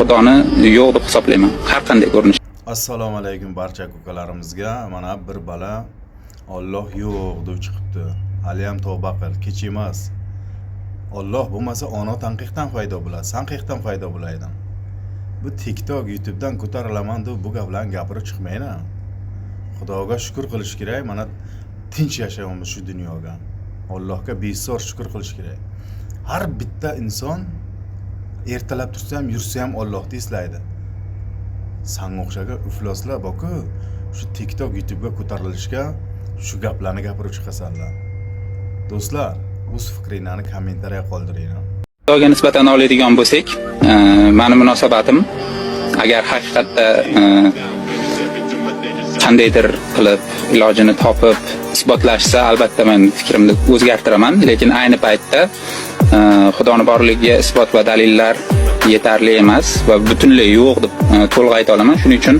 Xudoni yo'q deb hisoblayman. Har qanday ko'rinish. Assalomu alaykum barcha ko'kalarimizga. Mana bir bala Alloh yo'q deb chiqibdi. Hali ham tavba qil, kech emas. Alloh bo'lmasa ona tanqiqdan paydo bo'ladi, sanqiqdan paydo bo'ladi. Bu TikTok, YouTube'dan ko'tarilaman deb bu gaplarni gapirib chiqmaydi. Xudoga shukr qilish kerak, mana tinch yashayapmiz shu dunyoga. Allohga besor shukr qilish kerak. Har bitta inson ertalab tursa ham, yursa ham Allohni eslaydi. Sanga o'xshagan ifloslar borku, shu TikTok, YouTube'ga ko'tarilishga shu gaplarni gapirib chiqasanlar. Do'stlar, o'z fikringizni kommentariyaga qoldiringlar. Xudoga nisbatan oladigan bo'lsak, meni munosabatim agar haqiqatda qandaydir qilib ilojini topib isbotlashsa, albatta men fikrimni o'zgartiraman, lekin ayni paytda Xudoni borligiga isbot va dalillar yetarli emas va butunlay yo'q deb to'liq ayta olaman. Shuning uchun